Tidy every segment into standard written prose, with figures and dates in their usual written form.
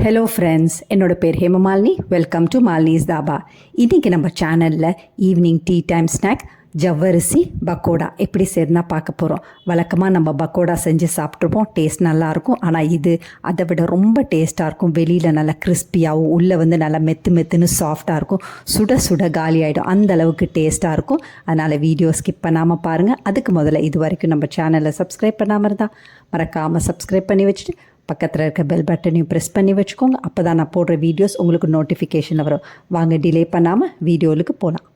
Hello friends, என்னோட பேர் Hemamalini. Welcome to Malini's Dhaba. இன்றைக்கி நம்ம சேனலில் ஈவினிங் டீ டைம் ஸ்நாக் ஜவ்வரிசி பக்கோடா எப்படி செய்யணும்னா பார்க்க போகிறோம். வழக்கமாக நம்ம பக்கோடா செஞ்சு சாப்பிட்ருப்போம், டேஸ்ட் நல்லாயிருக்கும். ஆனால் இது அதை விட ரொம்ப டேஸ்ட்டாக இருக்கும். வெளியில் நல்லா கிறிஸ்பியாகவும் உள்ளே வந்து நல்லா மெத்துன்னு சாஃப்டாக இருக்கும். சுட சுட காலி ஆகிடும், அந்த அளவுக்கு டேஸ்ட்டாக இருக்கும். அதனால் வீடியோ ஸ்கிப் பண்ணாமல் பாருங்கள். அதுக்கு முதல்ல இது வரைக்கும் நம்ம சேனலை சப்ஸ்கிரைப் பண்ணாமல் இருந்தால் மறக்காமல் சப்ஸ்கிரைப் பண்ணி வச்சுட்டு பக்கத்தில் இருக்க பெல் பட்டனையும் ப்ரெஸ் பண்ணி வச்சுக்கோங்க. அப்போ தான் நான் போடுற வீடியோஸ் உங்களுக்கு நோட்டிஃபிகேஷன் வரும். வாங்க டிலே பண்ணாமல் வீடியோவுக்கு போகலாம்.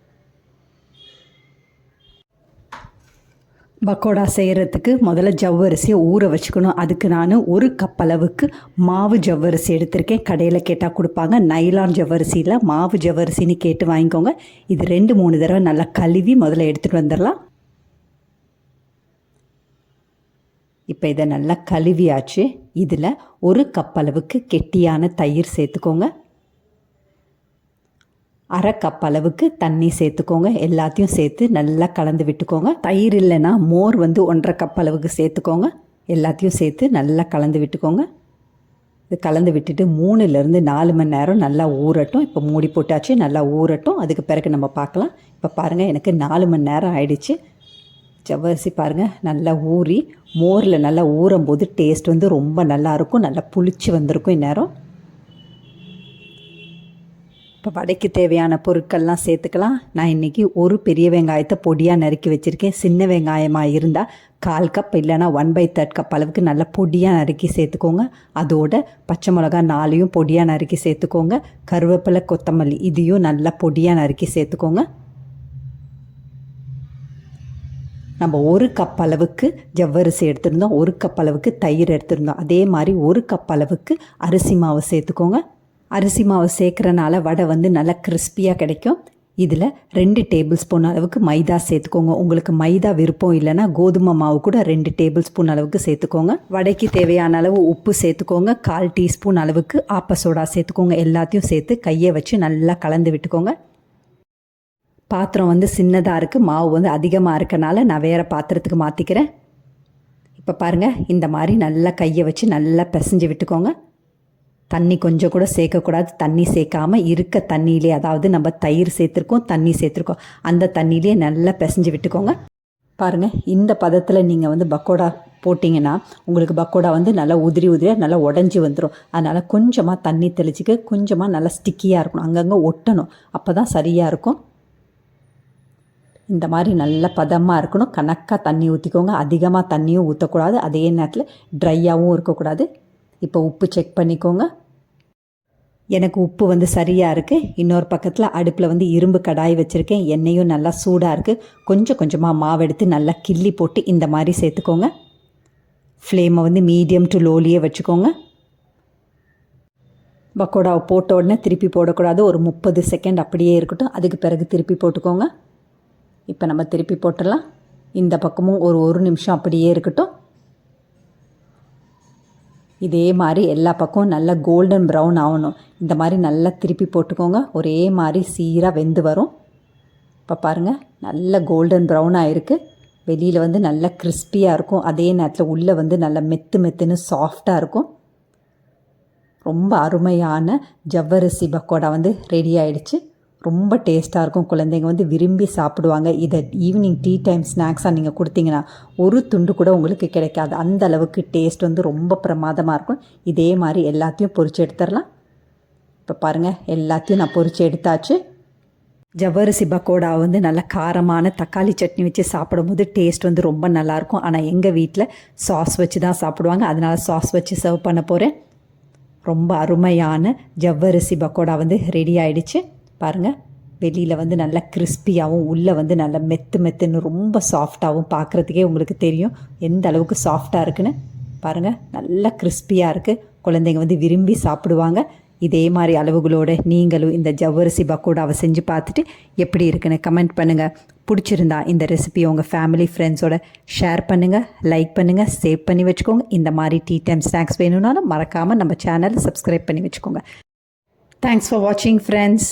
பக்கோடா செய்கிறதுக்கு முதல்ல ஜவ்வரிசியை ஊற வச்சுக்கணும். அதுக்கு நான் 1 கப் அளவுக்கு மாவு ஜவ்வரிசி எடுத்திருக்கேன். கடையில் கேட்டால் கொடுப்பாங்க. நைலான் ஜவ்வரிசியில் மாவு ஜவ்வரிசின்னு கேட்டு வாங்கிக்கோங்க. இது 2-3 தடவை நல்லா கழுவி முதல்ல எடுத்துகிட்டு வந்துடலாம். இப்போ இதை நல்லா கழுவியாச்சு. இதில் 1 கப் அளவுக்கு கெட்டியான தயிர் சேர்த்துக்கோங்க. 1/2 கப் அளவுக்கு தண்ணி சேர்த்துக்கோங்க. எல்லாத்தையும் சேர்த்து நல்லா கலந்து விட்டுக்கோங்க. தயிர் இல்லைன்னா மோர் வந்து 1/2 கப் அளவுக்கு சேர்த்துக்கோங்க. எல்லாத்தையும் சேர்த்து நல்லா கலந்து விட்டுக்கோங்க. இது கலந்து விட்டுட்டு 3-4 மணி நேரம் நல்லா ஊறட்டும். இப்போ மூடி போட்டாச்சு, நல்லா ஊறட்டும். அதுக்கு பிறகு நம்ம பார்க்கலாம். இப்போ பாருங்கள், எனக்கு 4 மணி நேரம் ஆயிடுச்சு. ஜவ்வரிசி பாருங்கள் நல்லா ஊறி மோரில் நல்லா ஊறும்போது டேஸ்ட் வந்து ரொம்ப நல்லாயிருக்கும். நல்லா புளிச்சு வந்திருக்கும் இந்நேரம். இப்போ வடைக்கு தேவையான பொருட்கள்லாம் சேர்த்துக்கலாம். நான் இன்றைக்கி 1 பெரிய வெங்காயத்தை பொடியாக நறுக்கி வச்சுருக்கேன். சின்ன வெங்காயமாக இருந்தால் 1/4 கப் இல்லைனா 1/3 கப் அளவுக்கு நல்லா பொடியாக நறுக்கி சேர்த்துக்கோங்க. அதோட பச்சை மிளகா 4 பொடியாக நறுக்கி சேர்த்துக்கோங்க. கருவேப்பிலை, கொத்தமல்லி இதையும் நல்லா பொடியாக நறுக்கி சேர்த்துக்கோங்க. நம்ம 1 கப் அளவுக்கு ஜவ்வரிசி எடுத்திருந்தோம், 1 கப் அளவுக்கு தயிர் எடுத்திருந்தோம். அதே மாதிரி 1 கப் அளவுக்கு அரிசி மாவு சேர்த்துக்கோங்க. அரிசி மாவு சேர்க்குறனால வடை வந்து நல்லா கிறிஸ்பியாக கிடைக்கும். இதில் 2 டேபிள் ஸ்பூன் அளவுக்கு மைதா சேர்த்துக்கோங்க. உங்களுக்கு மைதா விருப்பம் இல்லைன்னா கோதுமை மாவு கூட 2 டேபிள் ஸ்பூன் அளவுக்கு சேர்த்துக்கோங்க. வடைக்கு தேவையான அளவு உப்பு சேர்த்துக்கோங்க. 1/4 டீஸ்பூன் அளவுக்கு ஆப்ப சோடா சேர்த்துக்கோங்க. எல்லாத்தையும் சேர்த்து கையை வச்சு நல்லா கலந்து விட்டுக்கோங்க. பாத்திரம் வந்து சின்னதாக இருக்குது, மாவு வந்து அதிகமாக இருக்கனால நான் வேறு பாத்திரத்துக்கு மாற்றிக்கிறேன். இப்போ பாருங்கள், இந்த மாதிரி நல்லா கையை வச்சு நல்லா பிசைஞ்சு விட்டுக்கோங்க. தண்ணி கொஞ்சம் கூட சேர்க்கக்கூடாது. தண்ணி சேர்க்காமல் இருக்க தண்ணியிலே, அதாவது நம்ம தயிர் சேர்த்துருக்கோம், தண்ணி சேர்த்துருக்கோம், அந்த தண்ணியிலே நல்லா பிசைஞ்சு விட்டுக்கோங்க. பாருங்கள், இந்த பதத்தில் நீங்கள் வந்து பக்கோடா போட்டிங்கன்னா உங்களுக்கு பக்கோடா வந்து நல்லா உதிரியாக நல்லா உடஞ்சி வந்துடும். அதனால் கொஞ்சமாக தண்ணி தெளிச்சிக்க, கொஞ்சமாக நல்லா ஸ்டிக்கியாக இருக்கணும், அங்கங்கே ஒட்டணும். அப்போ தான் சரியாக இருக்கும். இந்த மாதிரி நல்ல பதமாக இருக்கணும். கணக்காக தண்ணி ஊற்றிக்கோங்க. அதிகமாக தண்ணியும் ஊற்றக்கூடாது, அதே நேரத்தில் ட்ரையாகவும் இருக்கக்கூடாது. இப்போ உப்பு செக் பண்ணிக்கோங்க. எனக்கு உப்பு வந்து சரியாக இருக்குது. இன்னொரு பக்கத்தில் அடுப்பில் வந்து இரும்பு கடாய் வச்சுருக்கேன். எண்ணெயும் நல்லா சூடாக இருக்குது. கொஞ்சமாக மாவு எடுத்து நல்லா கிள்ளி போட்டு இந்த மாதிரி சேர்த்துக்கோங்க. ஃப்ளேமை வந்து மீடியம் டு லோலியே வச்சுக்கோங்க. பக்கோடாவை போட்ட உடனே திருப்பி போடக்கூடாது. ஒரு 30 செகண்ட் அப்படியே இருக்கட்டும். அதுக்கு பிறகு திருப்பி போட்டுக்கோங்க. இப்போ நம்ம திருப்பி போட்டுடலாம். இந்த பக்கமும் ஒரு நிமிஷம் அப்படியே இருக்கட்டும். இதே மாதிரி எல்லா பக்கமும் நல்லா கோல்டன் ப்ரௌன் ஆகணும். இந்த மாதிரி நல்லா திருப்பி போட்டுக்கோங்க. ஒரே மாதிரி சீராக வெந்து வரும். இப்போ பாருங்கள், நல்ல கோல்டன் ப்ரௌன் ஆகிருக்கு. வெளியில் வந்து நல்லா கிறிஸ்பியாக இருக்கும். அதே நேரத்தில் உள்ளே வந்து நல்லா மெத்துன்னு சாஃப்டாக இருக்கும். ரொம்ப அருமையான ஜவ்வரிசி பக்கோடா வந்து ரெடி ஆகிடுச்சு. ரொம்ப டேஸ்ட்டாக இருக்கும். குழந்தைங்க வந்து விரும்பி சாப்பிடுவாங்க. இதை ஈவினிங் டீ டைம் ஸ்நாக்ஸாக நீங்கள் கொடுத்தீங்கன்னா ஒரு துண்டு கூட உங்களுக்கு கிடைக்காது. அந்த அளவுக்கு டேஸ்ட் வந்து ரொம்ப பிரமாதமாக இருக்கும். இதே மாதிரி எல்லாத்தையும் பொரிச்சு எடுத்துடலாம். இப்போ பாருங்கள், எல்லாத்தையும் நான் பொரிச்சு எடுத்தாச்சு. ஜவ்வரிசி பக்கோடா வந்து நல்ல காரமான தக்காளி சட்னி வச்சு சாப்பிடும்போது டேஸ்ட் வந்து ரொம்ப நல்லாயிருக்கும். ஆனால் எங்கள் வீட்டில் சாஸ் வச்சு தான் சாப்பிடுவாங்க. அதனால் சாஸ் வச்சு சர்வ் பண்ண போகிறேன். ரொம்ப அருமையான ஜவ்வரிசி பக்கோடா வந்து ரெடி ஆகிடுச்சு. பாருங்கள், வெளியில் வந்து நல்லா கிறிஸ்பியாகவும் உள்ளே வந்து நல்லா மெத்துன்னு ரொம்ப சாஃப்டாகவும், பார்க்குறதுக்கே உங்களுக்கு தெரியும் எந்த அளவுக்கு சாஃப்டாக இருக்குன்னு. பாருங்கள், நல்லா கிறிஸ்பியாக இருக்குது. குழந்தைங்க வந்து விரும்பி சாப்பிடுவாங்க. இதே மாதிரி அளவுகளோடு நீங்களும் இந்த ஜவ்வரிசி பக்கோடாவை செஞ்சு பார்த்துட்டு எப்படி இருக்குன்னு கமெண்ட் பண்ணுங்கள். பிடிச்சிருந்தா இந்த ரெசிபி உங்கள் ஃபேமிலி ஃப்ரெண்ட்ஸோட ஷேர் பண்ணுங்கள், லைக் பண்ணுங்கள், சேவ் பண்ணி வச்சுக்கோங்க. இந்த மாதிரி டீ டைம் ஸ்நாக்ஸ் வேணும்னாலும் மறக்காமல் நம்ம சேனலை சப்ஸ்கிரைப் பண்ணி வச்சுக்கோங்க. தேங்க்ஸ் ஃபார் வாட்சிங் ஃப்ரெண்ட்ஸ்.